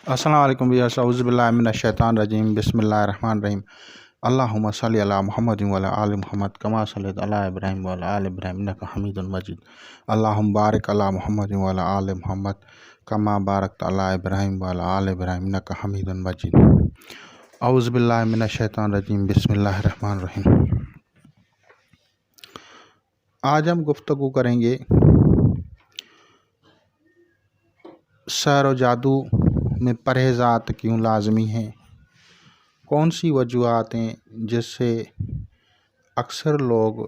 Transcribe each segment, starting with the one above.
अस्सलाम वालेकुम बिया औज़ुबिल्लाहि मिनश्शैतानिर्रजीम बिस्मिल्लाहिर्रहमानिर्रहीम अल्लाहुम्मा सल्लि अला मुहम्मदिन व अला आलि मुहम्मद कमा सल्लैता अला इब्राहीम व अला आलि इब्राहीम इन्नका हमीदुन मजीद अल्लाहुम्मा बारिक अला मुहम्मदिन व अला आलि मुहम्मद कमा बारकता अला इब्राहीम व अला आलि इब्राहीम इन्नका हमीदुन मजीद औज़ुबिल्लाहि मिनश्शैतानिर्रजीम बिस्मिल्लाहिर्रहमानिर्रहीम। आज हम गुफ्तगू करेंगे शहर व जादू में परहेज़ात क्यों लाज़मी हैं, कौन सी वजूहात हैं जिससे अक्सर लोग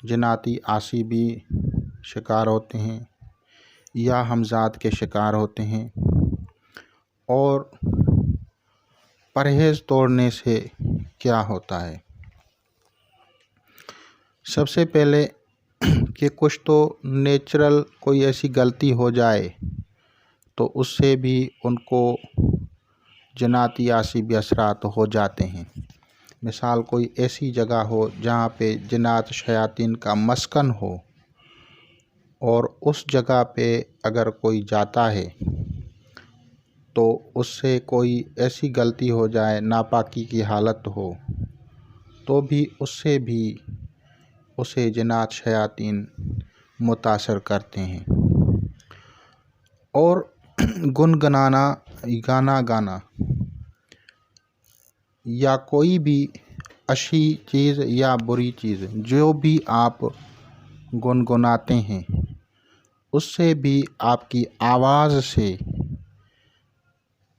जिनाती आसिबी शिकार होते हैं या हमज़ाद के शिकार होते हैं, और परहेज़ तोड़ने से क्या होता है। सबसे पहले कि कुछ तो नेचुरल कोई ऐसी गलती हो जाए तो उससे भी उनको जनाती आसिबी असरात हो जाते हैं। मिसाल कोई ऐसी जगह हो जहाँ पे जन्नात शयातीन का मस्कन हो और उस जगह पे अगर कोई जाता है तो उससे कोई ऐसी गलती हो जाए, नापाकी की हालत हो, तो भी उससे भी उसे जन्नात शयातीन मुतासर करते हैं। और गुनगुनाना, गाना गाना या कोई भी अच्छी चीज़ या बुरी चीज़ जो भी आप गुनगुनाते हैं उससे भी आपकी आवाज़ से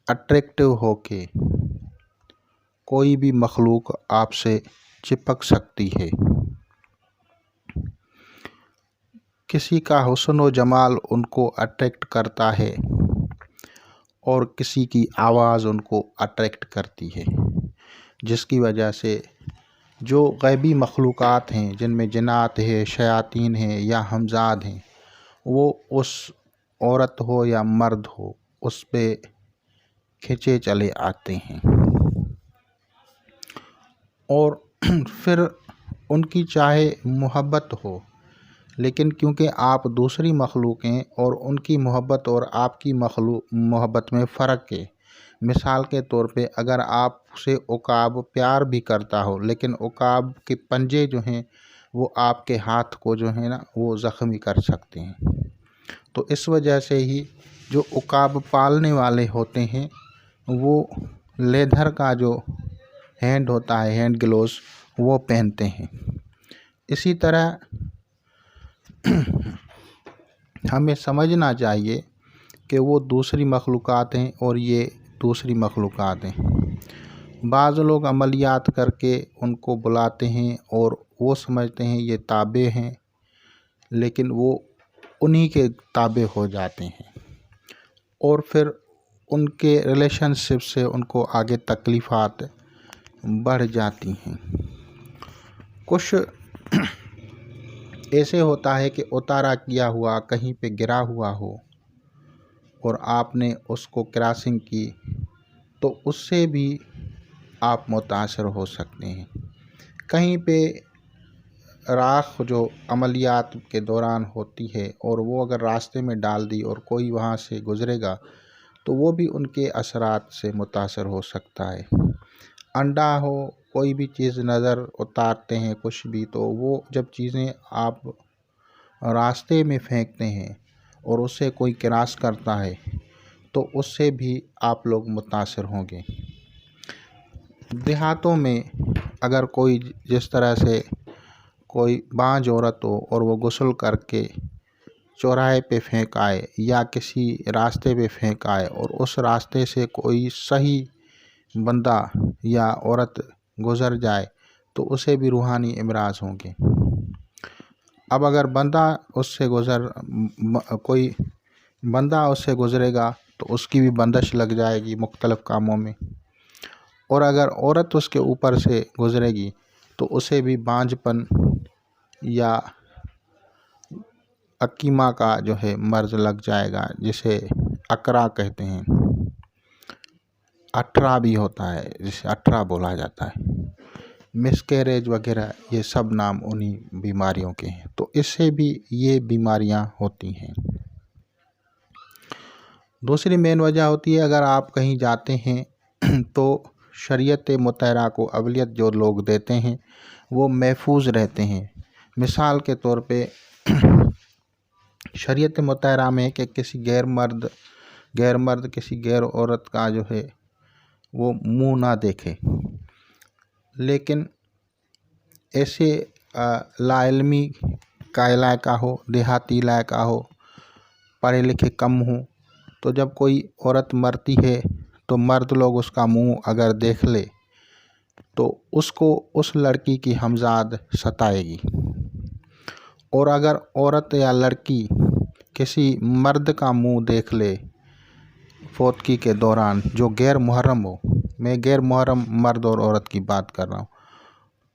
अट्रैक्टिव होके कोई भी मखलूक आपसे चिपक सकती है। किसी का हुस्न व जमाल उनको अट्रैक्ट करता है और किसी की आवाज़ उनको अट्रैक्ट करती है, जिसकी वजह से जो गैबी मखलूक़ात हैं जिनमें जिन्नात है, शयातीन हैं या हमज़ाद हैं, वो उस औरत हो या मर्द हो उस पे खिंचे चले आते हैं और फिर उनकी चाहे मोहब्बत हो, लेकिन क्योंकि आप दूसरी मखलूक हैं और उनकी मोहब्बत और आपकी मोहब्बत में फ़र्क है। मिसाल के तौर पे अगर आपसे उकाब प्यार भी करता हो लेकिन उकाब के पंजे जो हैं वो आपके हाथ को जो है ना वो ज़ख्मी कर सकते हैं। तो इस वजह से ही जो उकाब पालने वाले होते हैं वो लेदर का जो हैंड होता है, हैंड ग्लोव्स, वो पहनते हैं। इसी तरह हमें समझना चाहिए कि वो दूसरी मखलूक़ात हैं और ये दूसरी मखलूक़ात हैं। बाज़ लोग अमलियात करके उनको बुलाते हैं और वो समझते हैं ये ताबे हैं, लेकिन वो उन्हीं के ताबे हो जाते हैं और फिर उनके रिलेशनशिप से उनको आगे तकलीफ़ात बढ़ जाती हैं। कुछ ऐसे होता है कि उतारा किया हुआ कहीं पे गिरा हुआ हो और आपने उसको क्रॉसिंग की तो उससे भी आप मुतासर हो सकते हैं। कहीं पे राख जो अमलियात के दौरान होती है और वो अगर रास्ते में डाल दी और कोई वहाँ से गुज़रेगा तो वो भी उनके असरात से मुतासर हो सकता है। अंडा हो, कोई भी चीज़ नज़र उतारते हैं कुछ भी, तो वो जब चीज़ें आप रास्ते में फेंकते हैं और उससे कोई क्रॉस करता है तो उससे भी आप लोग मुतासर होंगे। देहातों में अगर कोई जिस तरह से कोई बांझ औरत हो और वो गुस्ल करके चौराहे पे फेंक आए या किसी रास्ते पे फेंक आए और उस रास्ते से कोई सही बंदा या औरत गुज़र जाए तो उसे भी रूहानी इमराज होंगे। अब अगर कोई बंदा उससे गुज़रेगा तो उसकी भी बंदिश लग जाएगी मुख्तलिफ़ कामों में, और अगर औरत उसके ऊपर से गुज़रेगी तो उसे भी बांझपन या अकीमा का जो है मर्ज़ लग जाएगा, जिसे अकरा कहते हैं। अठरा भी होता है, जिसे अठरा बोला जाता है। मिसकैरेज वगैरह ये सब नाम उन्हीं बीमारियों के हैं। तो इससे भी ये बीमारियां होती हैं। दूसरी मेन वजह होती है, अगर आप कहीं जाते हैं तो शरीयत मुतहरा को अवलियत जो लोग देते हैं वो महफूज रहते हैं। मिसाल के तौर पे शरीयत मुतहरा में कि किसी गैर मर्द किसी गैर औरत का जो है वो मुंह ना देखे। लेकिन ऐसे लाइल्मी का इलाका हो, देहाती इलाका हो, पढ़े लिखे कम हो, तो जब कोई औरत मरती है तो मर्द लोग उसका मुंह अगर देख ले तो उसको उस लड़की की हमजाद सताएगी। और अगर औरत या लड़की किसी मर्द का मुंह देख ले फौतगी के दौरान जो गैर मुहर्रम हो, मैं गैर मुहर्रम मर्द और औरत की बात कर रहा हूँ,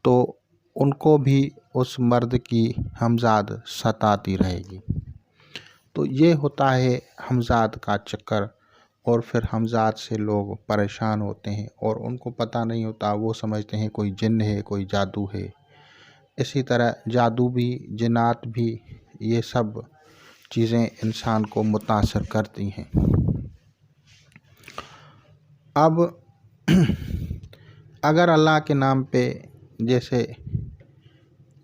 तो उनको भी उस मर्द की हमजाद सताती रहेगी। तो ये होता है हमजाद का चक्कर। और फिर हमजाद से लोग परेशान होते हैं और उनको पता नहीं होता, वो समझते हैं कोई जिन्न है, कोई जादू है। इसी तरह जादू भी, जिन्नात भी, ये सब चीज़ें इंसान को मुतासर करती हैं। अब अगर अल्लाह के नाम पे जैसे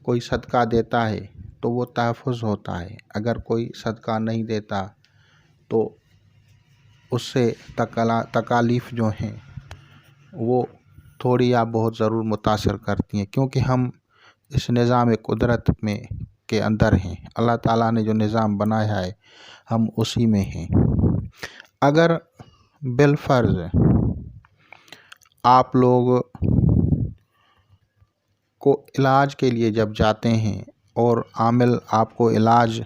कोई सदका देता है तो वो तहफ़्फ़ुज़ होता है, अगर कोई सदका नहीं देता तो उससे तकालीफ़ जो हैं वो थोड़ी या बहुत ज़रूर मुतासर करती हैं, क्योंकि हम इस निज़ाम कुदरत में के अंदर हैं। अल्लाह ताला ने जो निज़ाम बनाया है हम उसी में हैं। अगर बिलफ़र्ज़ आप लोग को इलाज के लिए जब जाते हैं और आमिल आपको इलाज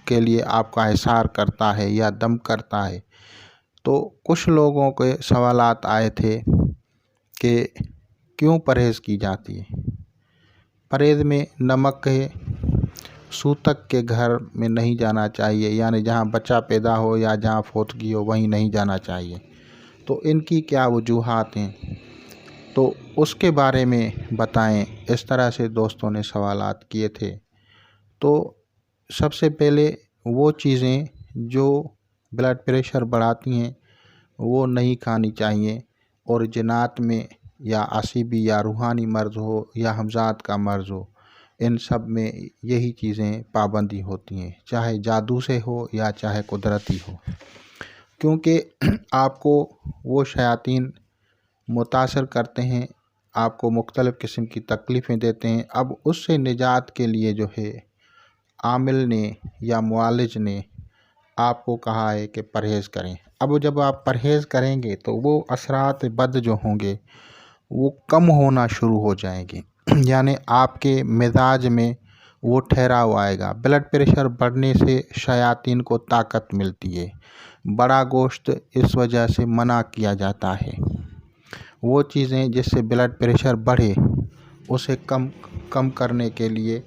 के लिए आपका हिसार करता है या दम करता है, तो कुछ लोगों के सवालात आए थे कि क्यों परहेज़ की जाती है। परहेज़ में नमक है, सूतक के घर में नहीं जाना चाहिए, यानी जहाँ बच्चा पैदा हो या जहाँ फौतगी हो वहीं नहीं जाना चाहिए। तो इनकी क्या वजूहात हैं, तो उसके बारे में बताएं। इस तरह से दोस्तों ने सवालात किए थे। तो सबसे पहले वो चीज़ें जो ब्लड प्रेशर बढ़ाती हैं वो नहीं खानी चाहिए। और जिन्नात में या आसिबी या रूहानी मर्ज़ हो या हमजाद का मर्ज़ हो, इन सब में यही चीज़ें पाबंदी होती हैं, चाहे जादू से हो या चाहे कुदरती हो, क्योंकि आपको वो शयातीन मुतासर करते हैं, आपको मुख्तलिफ़ किस्म की तकलीफ़ें देते हैं। अब उससे निजात के लिए जो है आमिल ने या मुआलिज ने आपको कहा है कि परहेज़ करें। अब जब आप परहेज़ करेंगे तो वो असरात बद जो होंगे वो कम होना शुरू हो जाएंगे, यानी आपके मिजाज में वो ठहराव आएगा। ब्लड प्रेशर बढ़ने से शयातीन को ताकत मिलती है। बड़ा गोश्त इस वजह से मना किया जाता है। वो चीज़ें जिससे ब्लड प्रेशर बढ़े उसे कम करने के लिए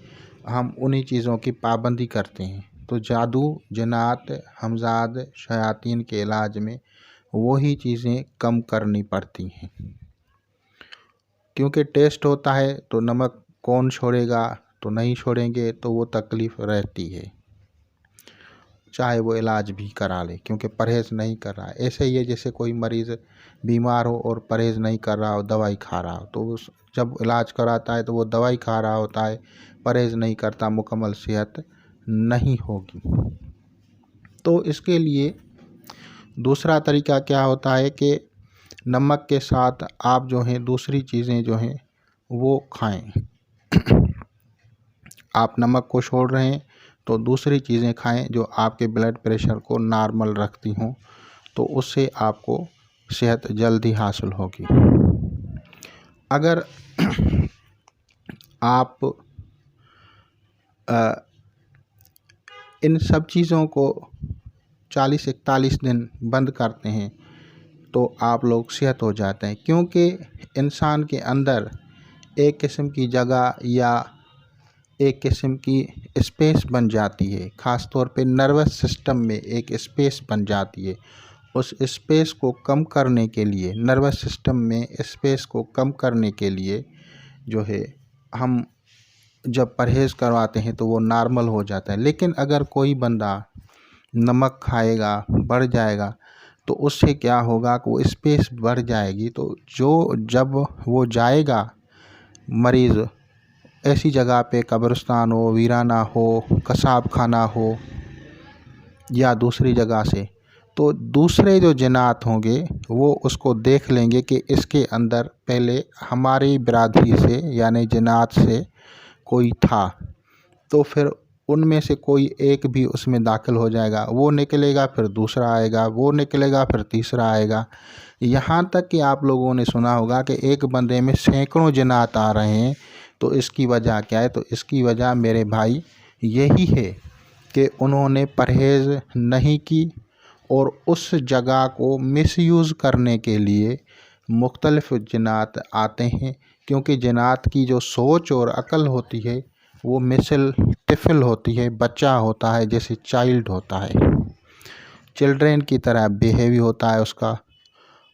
हम उन्हीं चीज़ों की पाबंदी करते हैं। तो जादू, जिन्नात, हमजाद, शयातीन के इलाज में वही चीज़ें कम करनी पड़ती हैं, क्योंकि टेस्ट होता है तो नमक कौन छोड़ेगा, तो नहीं छोड़ेंगे तो वो तकलीफ़ रहती है, चाहे वो इलाज भी करा ले, क्योंकि परहेज़ नहीं कर रहा है। ऐसे ही है जैसे कोई मरीज़ बीमार हो और परहेज़ नहीं कर रहा हो, दवाई खा रहा हो, तो जब इलाज कराता है तो वो दवाई खा रहा होता है, परहेज़ नहीं करता, मुकम्मल सेहत नहीं होगी। तो इसके लिए दूसरा तरीका क्या होता है कि नमक के साथ आप जो हैं दूसरी चीज़ें जो हैं वो खाएं। आप नमक को छोड़ रहे हैं तो दूसरी चीज़ें खाएं जो आपके ब्लड प्रेशर को नॉर्मल रखती हों, तो उससे आपको सेहत जल्दी हासिल होगी। अगर आप इन सब चीज़ों को 40-41 दिन बंद करते हैं तो आप लोग सेहत हो जाते हैं, क्योंकि इंसान के अंदर एक किस्म की जगह या एक किस्म की स्पेस बन जाती है, ख़ास तौर पे नर्वस सिस्टम में एक स्पेस बन जाती है। उस स्पेस को कम करने के लिए, नर्वस सिस्टम में स्पेस को कम करने के लिए जो है हम जब परहेज़ करवाते हैं तो वो नॉर्मल हो जाता है। लेकिन अगर कोई बंदा नमक खाएगा बढ़ जाएगा, तो उससे क्या होगा कि वो स्पेस बढ़ जाएगी। तो जब वो जाएगा मरीज़ ऐसी जगह पे, कब्रिस्तान हो, वीराना हो, कसाब खाना हो या दूसरी जगह से, तो दूसरे जो जिन्नात होंगे वो उसको देख लेंगे कि इसके अंदर पहले हमारी बिरादरी से यानी जिन्नात से कोई था, तो फिर उनमें से कोई एक भी उसमें दाखिल हो जाएगा। वो निकलेगा फिर दूसरा आएगा, वो निकलेगा फिर तीसरा आएगा। यहाँ तक कि आप लोगों ने सुना होगा कि एक बंदे में सैकड़ों जिन्नात आ रहे हैं। तो इसकी वजह क्या है? तो इसकी वजह मेरे भाई यही है कि उन्होंने परहेज़ नहीं की और उस जगह को मिसयूज़ करने के लिए मुख्तलिफ़ जिन्नात आते हैं। क्योंकि जिन्नात की जो सोच और अक्ल होती है वो मिसल तिफ़ल होती है, बच्चा होता है, जैसे चाइल्ड होता है, चिल्ड्रेन की तरह बिहेव होता है उसका।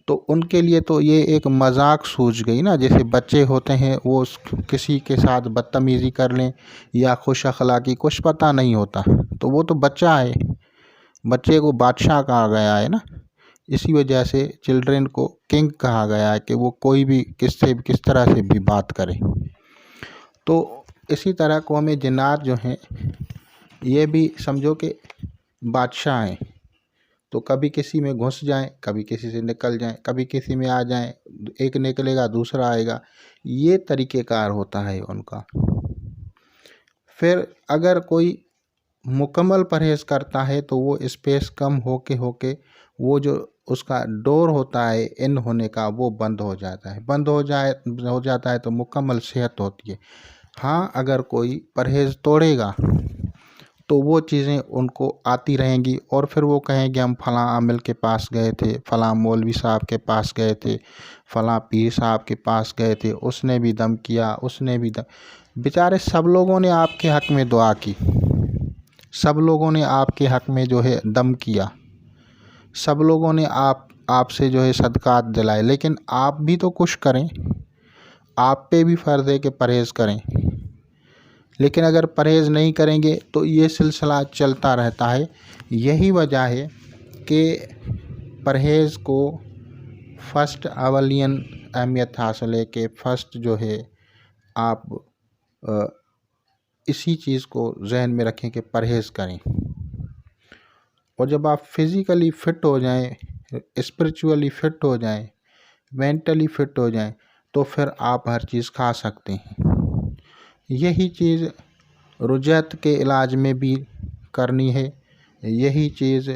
तो उनके लिए तो ये एक मजाक सूझ गई ना, जैसे बच्चे होते हैं वो किसी के साथ बदतमीज़ी कर लें या खुश अखलाक़ी, कुछ पता नहीं होता, तो वो तो बच्चा है, बच्चे को बादशाह कहा गया है ना। इसी वजह से चिल्ड्रेन को किंग कहा गया है कि वो कोई भी किससे किस तरह से भी बात करे। तो इसी तरह कौम जिन्नात जो हैं ये भी समझो कि बादशाह हैं। तो कभी किसी में घुस जाएं, कभी किसी से निकल जाएं, कभी किसी में आ जाएं, एक निकलेगा दूसरा आएगा, ये तरीक़ेकार होता है उनका। फिर अगर कोई मुकम्मल परहेज़ करता है तो वो स्पेस कम होके वो जो उसका डोर होता है इन होने का वो बंद हो जाता है, हो जाता है तो मुकम्मल सेहत होती है। हाँ, अगर कोई परहेज़ तोड़ेगा तो वो चीज़ें उनको आती रहेंगी और फिर वो कहेंगे हम फ़लाँ आमिल के पास गए थे, फ़लाँ मौलवी साहब के पास गए थे, फ़लाँ पीर साहब के पास गए थे, उसने भी दम किया, उसने भी दम। बेचारे सब लोगों ने आपके हक़ में दुआ की, सब लोगों ने आपके हक़ में जो है दम किया, सब लोगों ने आपसे जो है सदक़ात दिलाए, लेकिन आप भी तो कुछ करें, आप पे भी फ़र्ज़ है कि परहेज़ करें। लेकिन अगर परहेज़ नहीं करेंगे तो ये सिलसिला चलता रहता है। यही वजह है कि परहेज़ को फ़र्स्ट अवलियन अहमियत हासिल है कि फ़र्स्ट जो है आप इसी चीज़ को जहन में रखें कि परहेज़ करें। और जब आप फिज़िकली फ़िट हो जाएं, स्पिरिचुअली फ़िट हो जाएं, मेंटली फ़िट हो जाएं, तो फिर आप हर चीज़ खा सकते हैं। यही चीज़ रुजत के इलाज में भी करनी है, यही चीज़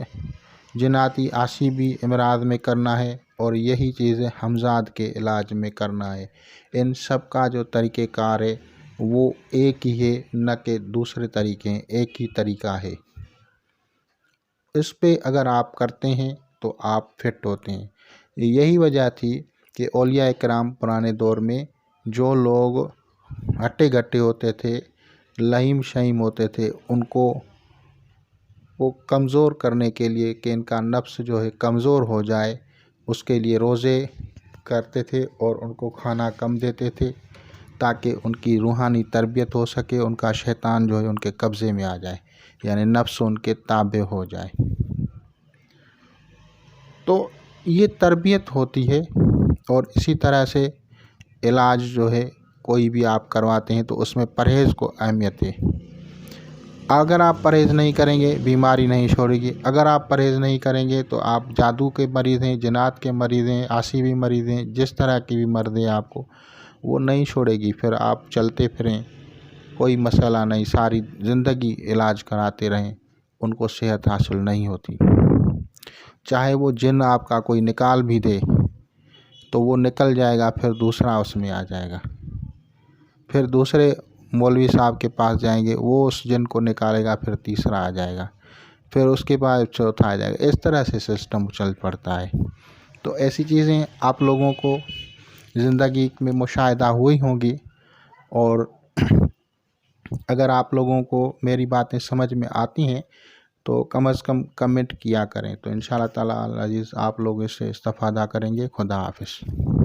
जिनाती आसिबी इमराज में करना है और यही चीज़ हमजाद के इलाज में करना है। इन सब का जो तरीक़ेकार है वो एक ही है, न कि दूसरे तरीक़े हैं, एक ही तरीक़ा है। इस पे अगर आप करते हैं तो आप फिट होते हैं। यही वजह थी कि औलिया इकराम पुराने दौर में जो लोग हट्टे गट्टे होते थे, लहीम शहीम होते थे, उनको वो कमज़ोर करने के लिए कि इनका नफ्स जो है कमज़ोर हो जाए, उसके लिए रोज़े करते थे और उनको खाना कम देते थे ताकि उनकी रूहानी तरबियत हो सके, उनका शैतान जो है उनके कब्ज़े में आ जाए, यानी नफ्स उनके ताबे हो जाए। तो ये तरबियत होती है और इसी तरह से इलाज जो है कोई भी आप करवाते हैं तो उसमें परहेज़ को अहमियत है। अगर आप परहेज़ नहीं करेंगे बीमारी नहीं छोड़ेगी। अगर आप परहेज़ नहीं करेंगे तो आप जादू के मरीज़ हैं, जिनात के मरीज़ हैं, आसिबी मरीज़ हैं, जिस तरह की भी मर्ज़ है आपको वो नहीं छोड़ेगी। फिर आप चलते फिरें, कोई मसला नहीं, सारी ज़िंदगी इलाज कराते रहें, उनको सेहत हासिल नहीं होती। चाहे वो जिन आपका कोई निकाल भी दे तो वो निकल जाएगा, फिर दूसरा उसमें आ जाएगा, फिर दूसरे मौलवी साहब के पास जाएंगे, वो उस जिन को निकालेगा, फिर तीसरा आ जाएगा, फिर उसके बाद चौथा आ जाएगा। इस तरह से सिस्टम चल पड़ता है। तो ऐसी चीज़ें आप लोगों को ज़िंदगी में मुशाहिदा हुई होंगी और अगर आप लोगों को मेरी बातें समझ में आती हैं तो कम से कम कमेंट किया करें। तो इंशाअल्लाह ताला अल अज़ीज़ आप लोग इससे इस्तिफ़ादा करेंगे। खुदा हाफ़िज़।